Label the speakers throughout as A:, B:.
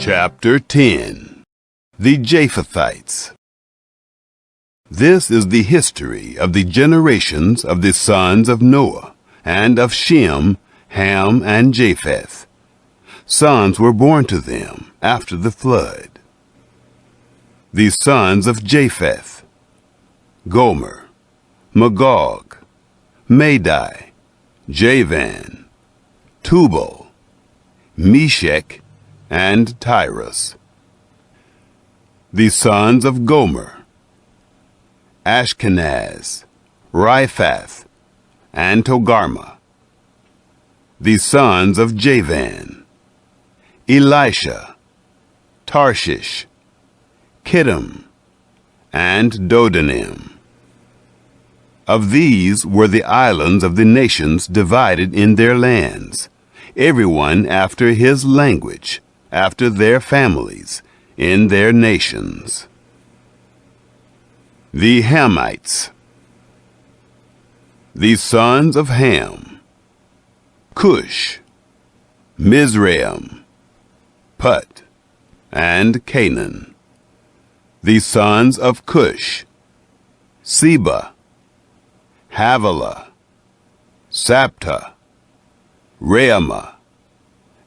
A: Chapter 10. The Japhethites. This is the history of the generations of the sons of Noah, and of Shem, Ham, and Japheth. Sons were born to them after the flood. The sons of Japheth: Gomer, Magog, Madai, Javan, Tubal, Meshech, and Tyrus. The sons of Gomer: Ashkenaz, Riphath, and Togarmah. The sons of Javan: Elisha, Tarshish, Kittim, and Dodanim. Of these were the islands of the nations divided in their lands, everyone after his language, after their families, in their nations. The Hamites. The sons of Ham: Cush, Mizraim, Put, and Canaan. The sons of Cush: Seba, Havilah, Sapta, Reamah,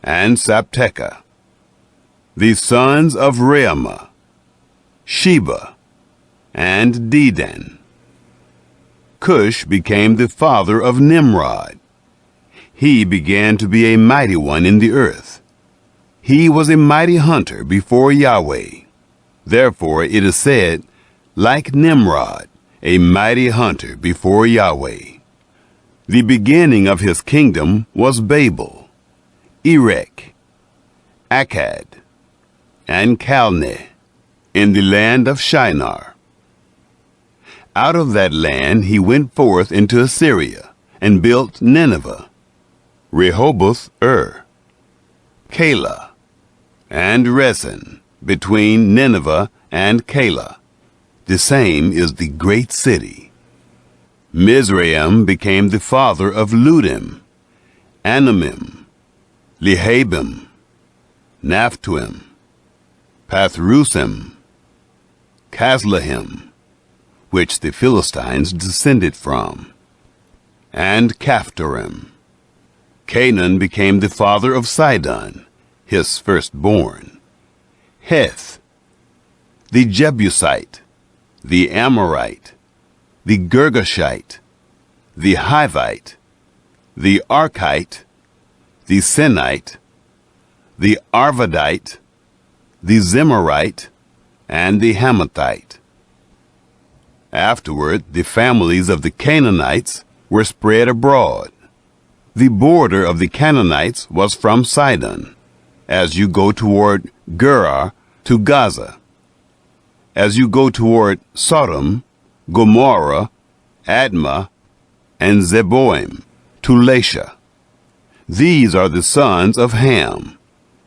A: and Sapteca. The sons of Reamah: Sheba and Dedan. Cush became the father of Nimrod. He began to be a mighty one in the earth. He was a mighty hunter before Yahweh. Therefore it is said, like Nimrod, a mighty hunter before Yahweh. The beginning of his kingdom was Babel, Erech, Akkad, and Calneh, in the land of Shinar. Out of that land he went forth into Assyria, and built Nineveh, Rehoboth, Calah, and Resen, between Nineveh and Calah. The same is the great city. Mizraim became the father of Ludim, Anamim, Lehabim, Naphtuim, Pathrusim, Casluhim, which the Philistines descended from, and Caphtorim. Canaan became the father of Sidon, his firstborn. Heth, the Jebusite, the Amorite, the Girgashite, the Hivite, the Archite, the Sinite, the Arvadite, the Zemarite, and the Hamathite. Afterward, the families of the Canaanites were spread abroad. The border of the Canaanites was from Sidon, as you go toward Gerar to Gaza, as you go toward Sodom, Gomorrah, Admah, and Zeboim to Lasha. These are the sons of Ham,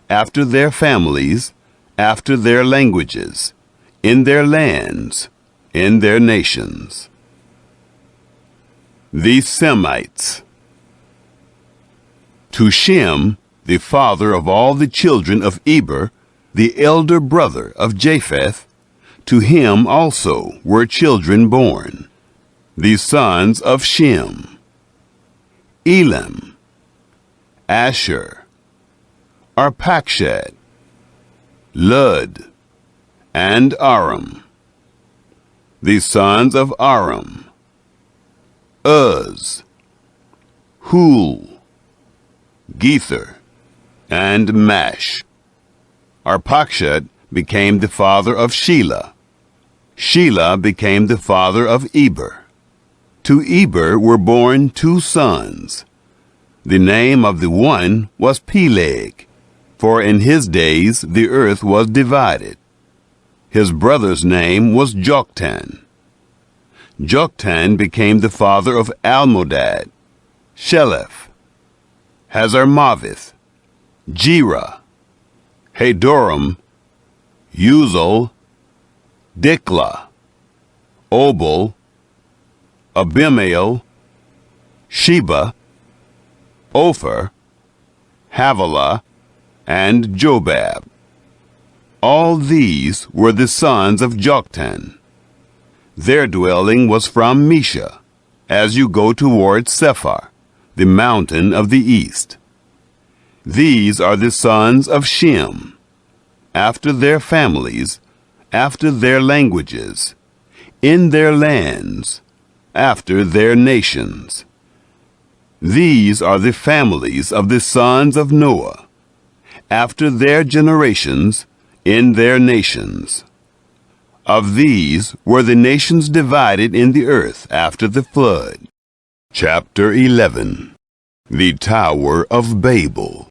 A: after their families, after their languages, in their lands, in their nations. The Semites. To Shem, the father of all the children of Eber, the elder brother of Japheth, to him also were children born. The sons of Shem: Elam, Asher, Arpachshad, Lud, and Aram. The sons of Aram: Uz, Hul, Gether, and Mash. Arpachshad became the father of Shelah. Shelah became the father of Eber. To Eber were born 2 sons. The name of the one was Peleg, for in his days the earth was divided. His brother's name was Joktan. Joktan became the father of Almodad, Sheleph, Hazarmaveth, Jerah, Hadoram, Uzal, Diklah, Obal, Abimael, Sheba, Ophir, Havilah, and Jobab. All these were the sons of Joktan. Their dwelling was from Mesha, as you go toward Sephar, the mountain of the east. These are the sons of Shem, after their families, after their languages, in their lands, after their nations. These are the families of the sons of Noah, after their generations, in their nations. Of these were the nations divided in the earth after the flood. Chapter 11. The Tower of Babel.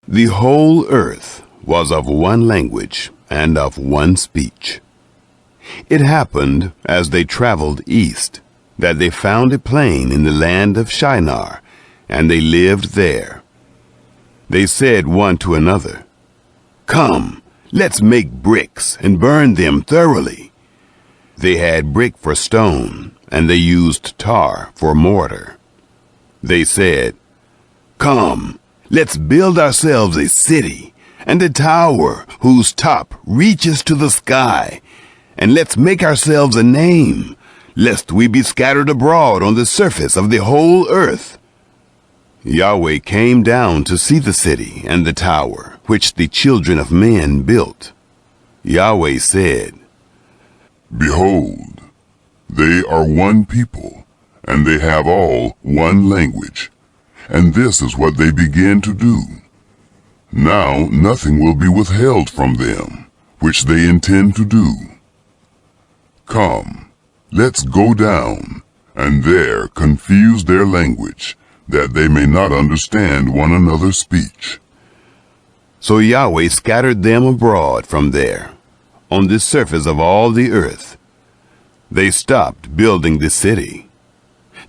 A: The whole earth was of one language and of one speech. It happened, as they traveled east, that they found a plain in the land of Shinar, and they lived there. They said one to another, "Come, let's make bricks and burn them thoroughly." They had brick for stone, and they used tar for mortar. They said, "Come, let's build ourselves a city, and a tower whose top reaches to the sky, and let's make ourselves a name, lest we be scattered abroad on the surface of the whole earth." Yahweh came down to see the city and the tower, which the children of men built. Yahweh said,
B: "Behold, they are one people, and they have all one language, and this is what they begin to do. Now nothing will be withheld from them, which they intend to do. Come, let's go down, and there confuse their language, that they may not understand one another's speech."
A: So Yahweh scattered them abroad from there, on the surface of all the earth. They stopped building the city.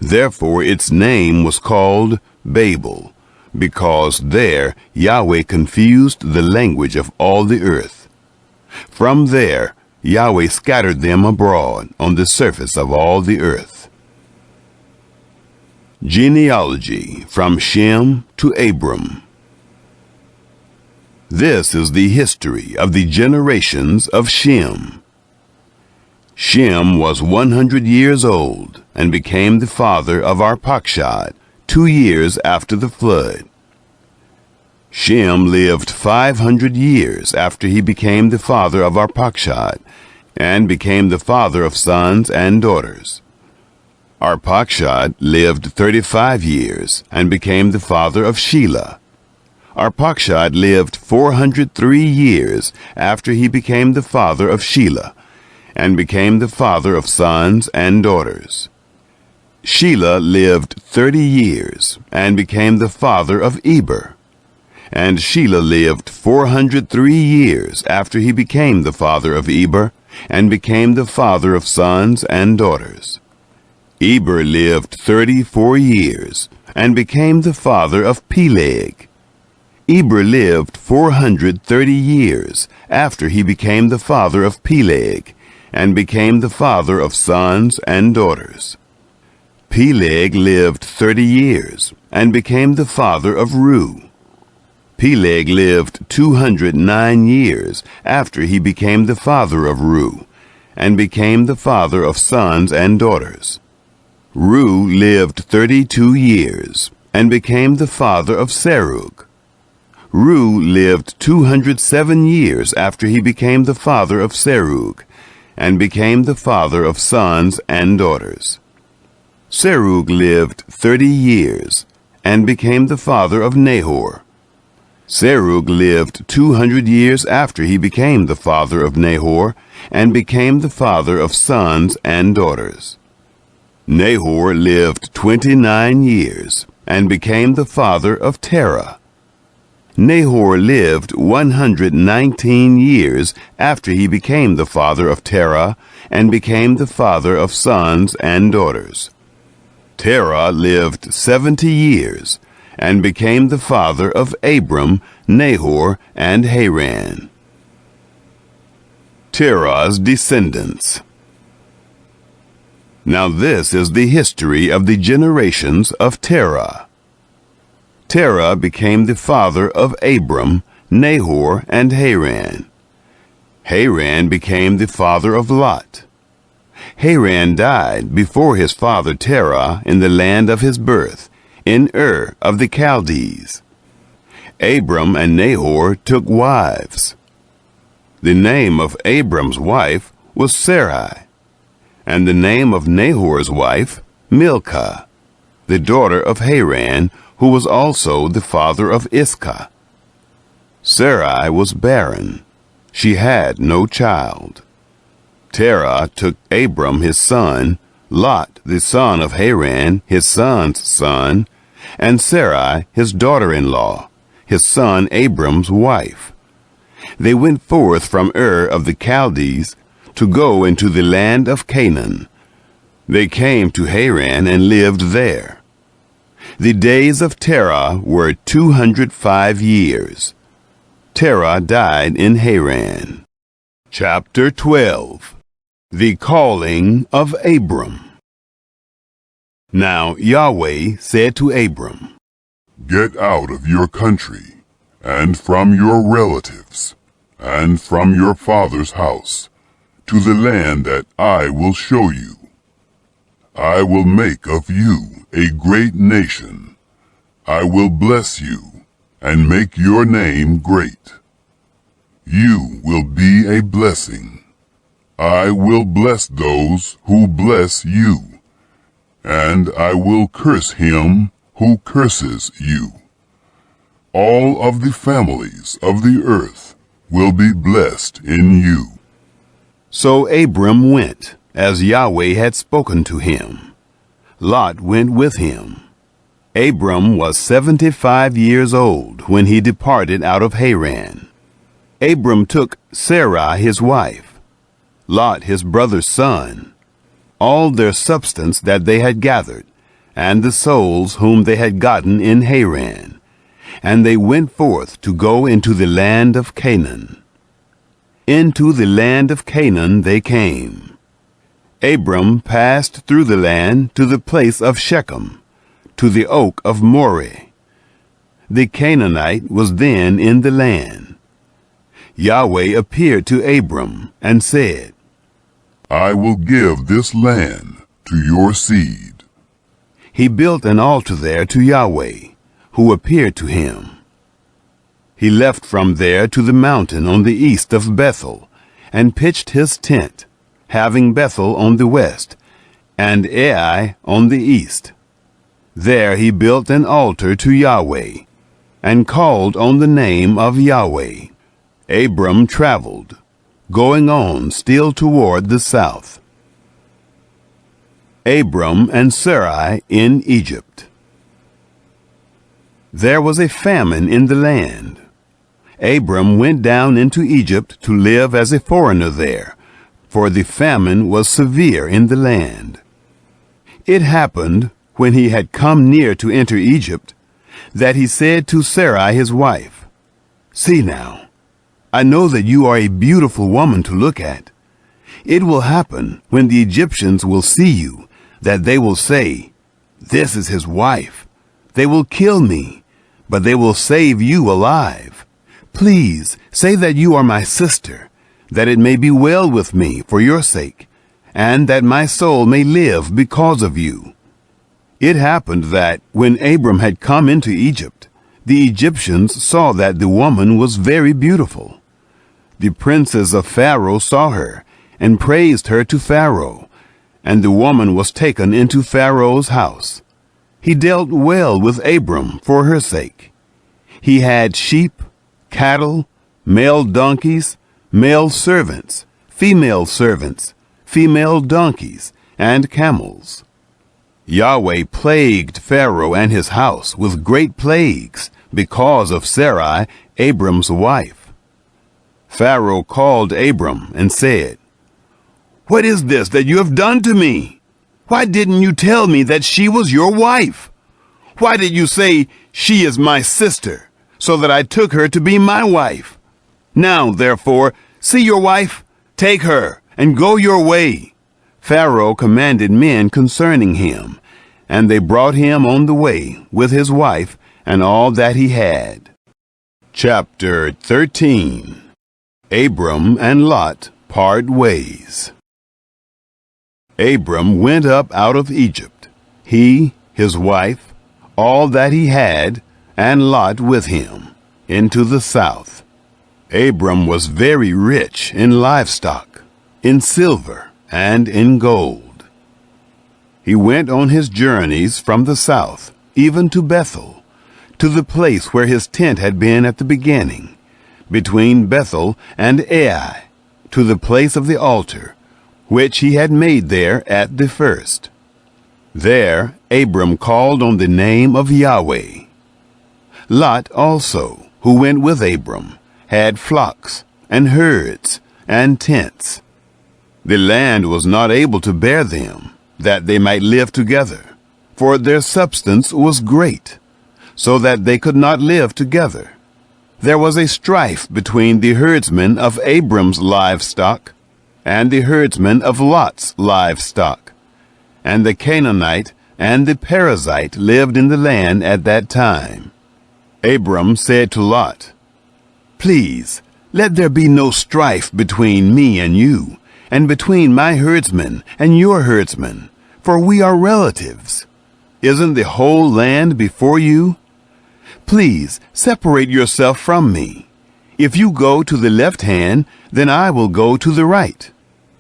A: Therefore its name was called Babel, because there Yahweh confused the language of all the earth. From there Yahweh scattered them abroad on the surface of all the earth. Genealogy from Shem to Abram. This is the history of the generations of Shem. Shem was 100 years old and became the father of Arpachshad 2 years after the flood. Shem lived 500 years after he became the father of Arpachshad and became the father of sons and daughters. Arpachshad lived 35 years and became the father of Shelah. Arpachshad lived 403 years after he became the father of Shelah and became the father of sons and daughters. Shelah lived 30 years and became the father of Eber. And Shelah lived 403 years after he became the father of Eber and became the father of sons and daughters. Eber lived 34 years and became the father of Peleg. Eber lived 430 years after he became the father of Peleg and became the father of sons and daughters. Peleg lived 30 years and became the father of Reu. Peleg lived 209 years after he became the father of Reu and became the father of sons and daughters. Reu lived 32 years and became the father of Serug. Reu lived 207 years after he became the father of Serug and became the father of sons and daughters. Serug lived 30 years and became the father of Nahor. Serug lived 200 years after he became the father of Nahor and became the father of sons and daughters. Nahor lived 29 years and became the father of Terah. Nahor lived 119 years after he became the father of Terah and became the father of sons and daughters. Terah lived 70 years and became the father of Abram, Nahor, and Haran. Terah's descendants. Now this is the history of the generations of Terah. Terah became the father of Abram, Nahor, and Haran. Haran became the father of Lot. Haran died before his father Terah in the land of his birth, in Ur of the Chaldees. Abram and Nahor took wives. The name of Abram's wife was Sarai, and the name of Nahor's wife Milcah, the daughter of Haran, who was also the father of Iscah. Sarai was barren. She had no child. Terah took Abram his son, Lot the son of Haran his son's son, and Sarai his daughter-in-law, his son Abram's wife. They went forth from Ur of the Chaldees to go into the land of Canaan. They came to Haran and lived there. The days of Terah were 205 years. Terah died in Haran. Chapter 12. The Calling of Abram. Now Yahweh said to Abram,
B: Get out of your country, and from your relatives, and from your father's house, to the land that I will show you. I will make of you a great nation. I will bless you, and make your name great. You will be a blessing. I will bless those who bless you, and I will curse him who curses you. All of the families of the earth will be blessed in you.
A: So Abram went, as Yahweh had spoken to him. Lot went with him. Abram was 75 years old when he departed out of Haran. Abram took Sarai his wife, Lot his brother's son, all their substance that they had gathered, and the souls whom they had gotten in Haran, and they went forth to go into the land of Canaan. Into the land of Canaan they came. Abram passed through the land to the place of Shechem, to the oak of Moreh. The Canaanite was then in the land. Yahweh appeared to Abram and said,
B: I will give this land to your seed.
A: He built an altar there to Yahweh, who appeared to him. He left from there to the mountain on the east of Bethel, and pitched his tent, having Bethel on the west, and Ai on the east. There he built an altar to Yahweh, and called on the name of Yahweh. Abram traveled, going on still toward the south. Abram and Sarai in Egypt. There was a famine in the land. Abram went down into Egypt to live as a foreigner there, for the famine was severe in the land. It happened, when he had come near to enter Egypt, that he said to Sarai his wife, See now, I know that you are a beautiful woman to look at. It will happen, when the Egyptians will see you, that they will say, This is his wife. They will kill me, but they will save you alive. Please say that you are my sister, that it may be well with me for your sake, and that my soul may live because of you. It happened that, when Abram had come into Egypt, the Egyptians saw that the woman was very beautiful. The princes of Pharaoh saw her, and praised her to Pharaoh, and the woman was taken into Pharaoh's house. He dealt well with Abram for her sake. He had sheep, cattle, male donkeys, male servants, female donkeys, and camels. Yahweh plagued Pharaoh and his house with great plagues because of Sarai, Abram's wife. Pharaoh called Abram and said, What is this that you have done to me? Why didn't you tell me that she was your wife? Why did you say, She is my sister, so that I took her to be my wife? Now, therefore, see your wife, take her, and go your way. Pharaoh commanded men concerning him, and they brought him on the way with his wife and all that he had. Chapter 13. Abram and Lot part ways. Abram went up out of Egypt, he, his wife, all that he had, and Lot with him, into the south. Abram was very rich in livestock, in silver, and in gold. He went on his journeys from the south, even to Bethel, to the place where his tent had been at the beginning, between Bethel and Ai, to the place of the altar, which he had made there at the first. There Abram called on the name of Yahweh. Lot also, who went with Abram, had flocks and herds and tents. The land was not able to bear them, that they might live together, for their substance was great, so that they could not live together. There was a strife between the herdsmen of Abram's livestock and the herdsmen of Lot's livestock. And the Canaanite and the Perizzite lived in the land at that time. Abram said to Lot, "Please, let there be no strife between me and you, and between my herdsmen and your herdsmen, for we are relatives. Isn't the whole land before you? Please separate yourself from me. If you go to the left hand, then I will go to the right.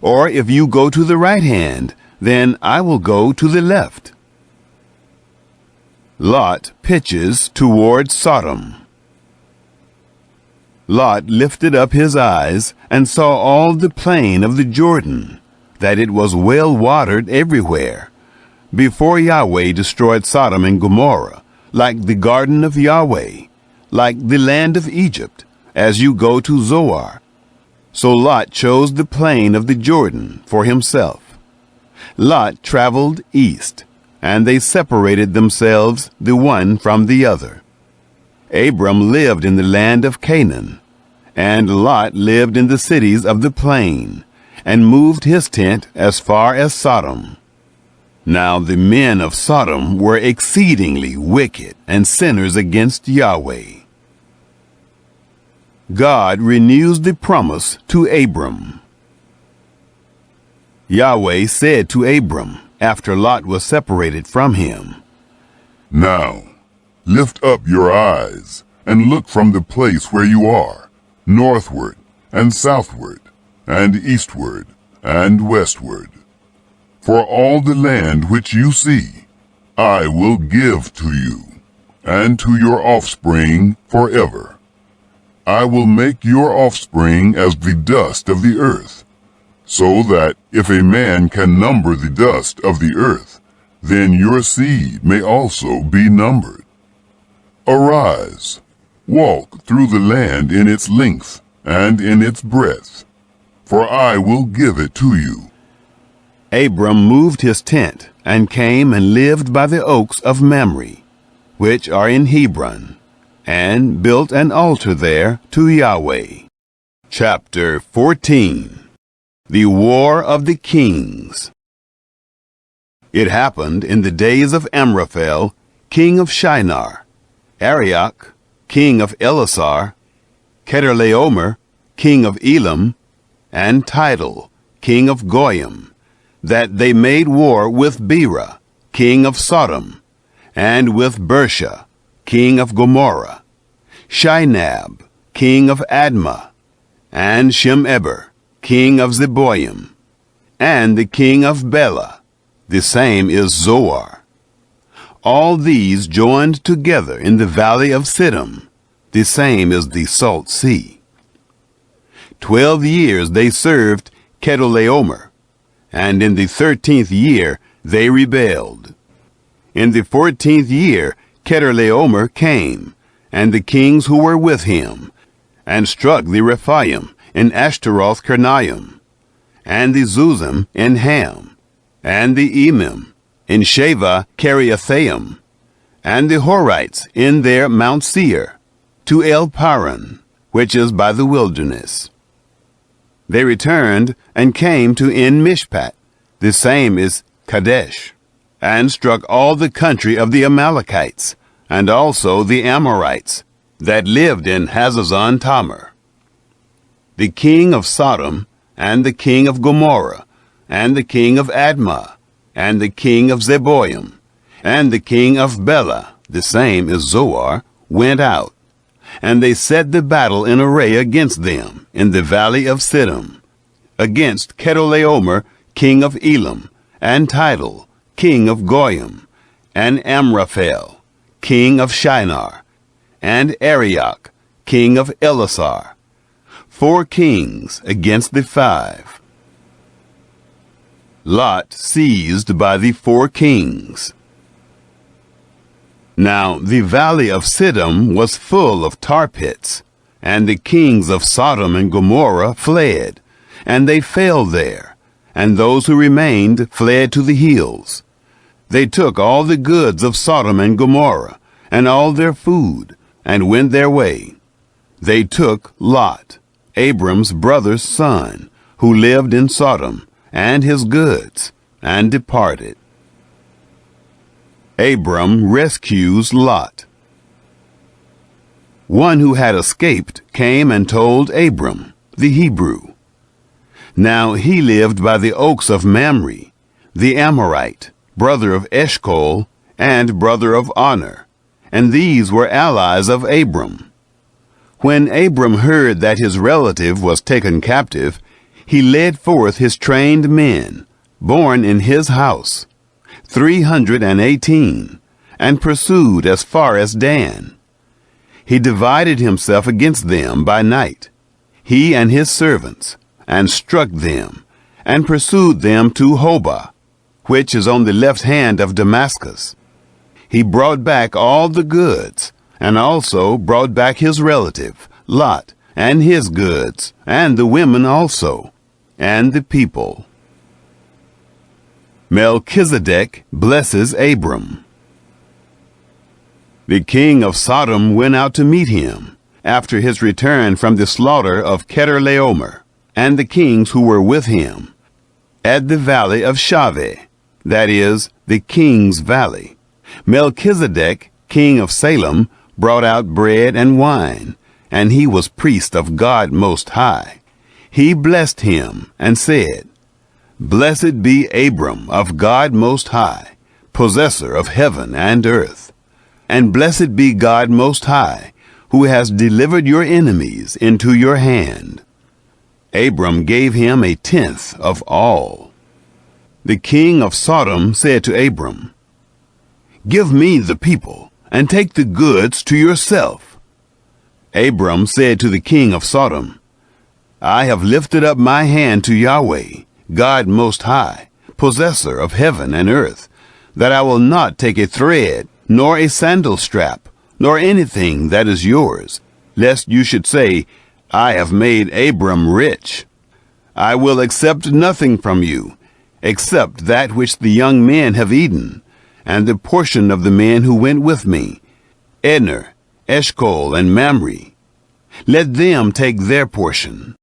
A: Or if you go to the right hand, then I will go to the left." Lot pitches toward Sodom. Lot lifted up his eyes and saw all the plain of the Jordan, that it was well watered everywhere, before Yahweh destroyed Sodom and Gomorrah, like the garden of Yahweh, like the land of Egypt, as you go to Zoar. So Lot chose the plain of the Jordan for himself. Lot traveled east, and they separated themselves the one from the other. Abram lived in the land of Canaan, and Lot lived in the cities of the plain, and moved his tent as far as Sodom. Now the men of Sodom were exceedingly wicked and sinners against Yahweh. God renews the promise to Abram. Yahweh said to Abram, after Lot was separated from him,
B: "Now, lift up your eyes, and look from the place where you are, northward, and southward, and eastward, and westward. For all the land which you see, I will give to you, and to your offspring forever. I will make your offspring as the dust of the earth, so that if a man can number the dust of the earth, then your seed may also be numbered. Arise, walk through the land in its length and in its breadth, for I will give it to you."
A: Abram moved his tent, and came and lived by the oaks of Mamre, which are in Hebron, and built an altar there to Yahweh. Chapter 14. The War of the Kings. It happened in the days of Amraphel, king of Shinar, Arioch, king of Elasar, Chedorlaomer, king of Elam, and Tidal, king of Goyim, that they made war with Bera, king of Sodom, and with Bersha, king of Gomorrah, Shinab, king of Admah, and Shemeber, king of Zeboim, and the king of Bela, the same is Zoar. All these joined together in the valley of Siddim, the same is the Salt Sea. 12 years they served Chedorlaomer, and in the 13th year they rebelled. In the 14th year Chedorlaomer came, and the kings who were with him, and struck the Rephaim in Ashtaroth Karnaim, and the Zuzim in Ham, and the Emim in Sheva Kiriathaim, and the Horites in their Mount Seir, to El Paran, which is by the wilderness. They returned and came to En Mishpat, the same is Kadesh, and struck all the country of the Amalekites, and also the Amorites, that lived in Hazazon Tamar, the king of Sodom, and the king of Gomorrah, and the king of Admah, and the king of Zeboim, and the king of Bela, the same is Zoar, went out, and they set the battle in array against them in the valley of Siddim, against Chedorlaomer, king of Elam, and Tidal, king of Goyim, and Amraphel, king of Shinar, and Arioch, king of Elasar, 4 kings against the 5. Lot seized by the 4 kings. Now the valley of Siddim was full of tar pits, and the kings of Sodom and Gomorrah fled, and they fell there, and those who remained fled to the hills. They took all the goods of Sodom and Gomorrah, and all their food, and went their way. They took Lot, Abram's brother's son, who lived in Sodom, and his goods, and departed. Abram rescues Lot. One who had escaped came and told Abram, the Hebrew. Now he lived by the oaks of Mamre, the Amorite, brother of Eshcol, and brother of Aner, and these were allies of Abram. When Abram heard that his relative was taken captive, he led forth his trained men, born in his house, 318, and pursued as far as Dan. He divided himself against them by night, he and his servants, and struck them, and pursued them to Hobah, which is on the left hand of Damascus. He brought back all the goods, and also brought back his relative, Lot, and his goods, and the women also, and the people. Melchizedek blesses Abram. The king of Sodom went out to meet him, after his return from the slaughter of Chedorlaomer, and the kings who were with him, at the valley of Shaveh, that is, the king's valley. Melchizedek, king of Salem, brought out bread and wine, and he was priest of God Most High. He blessed him, and said, Blessed be Abram of God Most High, possessor of heaven and earth. And blessed be God Most High, who has delivered your enemies into your hand. Abram gave him 1/10 of all. The king of Sodom said to Abram, Give me the people, and take the goods to yourself. Abram said to the king of Sodom, I have lifted up my hand to Yahweh, God Most High, possessor of heaven and earth, that I will not take a thread, nor a sandal strap, nor anything that is yours, lest you should say, I have made Abram rich. I will accept nothing from you, except that which the young men have eaten, and the portion of the men who went with me, Edner, Eshcol, and Mamre. Let them take their portion.